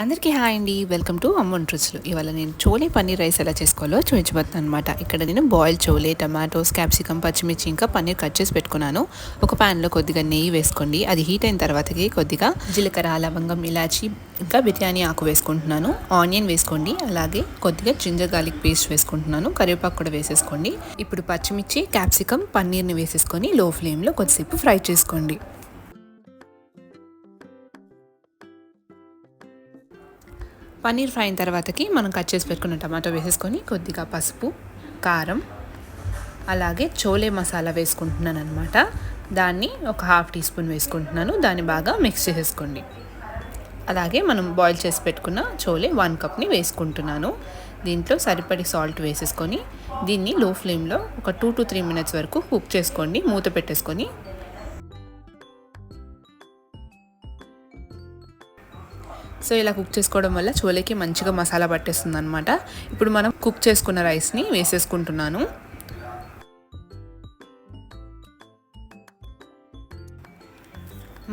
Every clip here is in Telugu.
అందరికీ హాయ్ అండి. వెల్కమ్ టు అమ్మ వంట రుచులు. ఇవాళ నేను చోలే పన్నీర్ రైస్ ఎలా చేసుకోవాలో చూపించబోతున్నాను అనమాట. ఇక్కడ నేను బాయిల్ చోలే, టమాటోస్, క్యాప్సికమ్, పచ్చిమిర్చి ఇంకా పన్నీర్ కట్ చేసి పెట్టుకున్నాను. ఒక ప్యాన్లో కొద్దిగా నెయ్యి వేసుకోండి. అది హీట్ అయిన తర్వాతకి కొద్దిగా జీలకర్ర, లవంగం, ఇలాచి ఇంకా బిర్యానీ ఆకు వేసుకుంటున్నాను. ఆనియన్ వేసుకోండి. అలాగే కొద్దిగా జింజర్ గార్లిక్ పేస్ట్ వేసుకుంటున్నాను. కరివేపాకు కూడా వేసేసుకోండి. ఇప్పుడు పచ్చిమిర్చి, క్యాప్సికమ్, పన్నీర్ని వేసేసుకొని లో ఫ్లేమ్లో కొద్దిసేపు ఫ్రై చేసుకోండి. పన్నీర్ ఫ్రై అయిన తర్వాతకి మనం కట్ చేసి పెట్టుకున్న టమాటో వేసేసుకొని కొద్దిగా పసుపు, కారం, అలాగే చోలే మసాలా వేసుకుంటున్నాను అనమాట. దాన్ని ఒక 1/2 టీ స్పూన్ వేసుకుంటున్నాను. దాన్ని బాగా మిక్స్ చేసేసుకోండి. అలాగే మనం బాయిల్ చేసి పెట్టుకున్న చోలే 1 కప్ని వేసుకుంటున్నాను. దీంట్లో సరిపడి సాల్ట్ వేసేసుకొని దీన్ని లో ఫ్లేమ్లో ఒక 2 to 3 మినిట్స్ వరకు కుక్ చేసుకోండి. మూత పెట్టేసుకొని సో ఇలా కుక్ చేసుకోవడం వల్ల చోలేకి మంచిగా మసాలా పట్టేస్తుంది అనమాట. ఇప్పుడు మనం కుక్ చేసుకున్న రైస్ని వేసేసుకుంటున్నాను.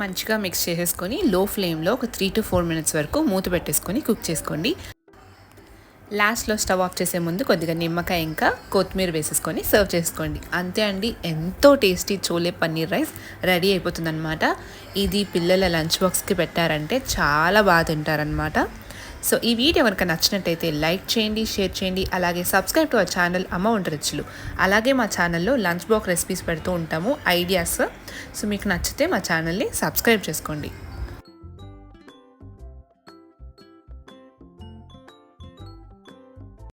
మంచిగా మిక్స్ చేసేసుకొని లో ఫ్లేమ్లో ఒక 3 to 4 మినిట్స్ వరకు మూత పెట్టేసుకొని కుక్ చేసుకోండి. లాస్ట్లో స్టవ్ ఆఫ్ చేసే ముందు కొద్దిగా నిమ్మకాయ ఇంకా కొత్తిమీర వేసేసుకొని సర్వ్ చేసుకోండి. అంతే అండి, ఎంతో tasty chole paneer rice ready అయిపోతుందన్నమాట. ఇది పిల్లల లంచ్ బాక్స్కి పెట్టారంటే చాలా బాగా తింటారనమాట. సో ఈ వీడియో కనుక నచ్చినట్టయితే లైక్ చేయండి, షేర్ చేయండి. అలాగే సబ్స్క్రైబ్ టు అవర్ ఛానల్ అమ్మ వంట రుచులు. అలాగే మా ఛానల్లో లంచ్ బాక్స్ రెసిపీస్ పెడుతూ ఉంటాము, ఐడియాస్. సో మీకు నచ్చితే మా ఛానల్ని సబ్స్క్రైబ్ చేసుకోండి.